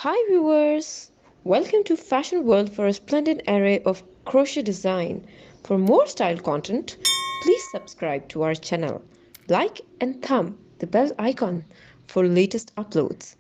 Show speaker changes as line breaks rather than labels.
Hi viewers! Welcome to Fashion World for a splendid array of crochet design. For more style content, please subscribe to our channel. Like and thumb the bell icon for latest uploads.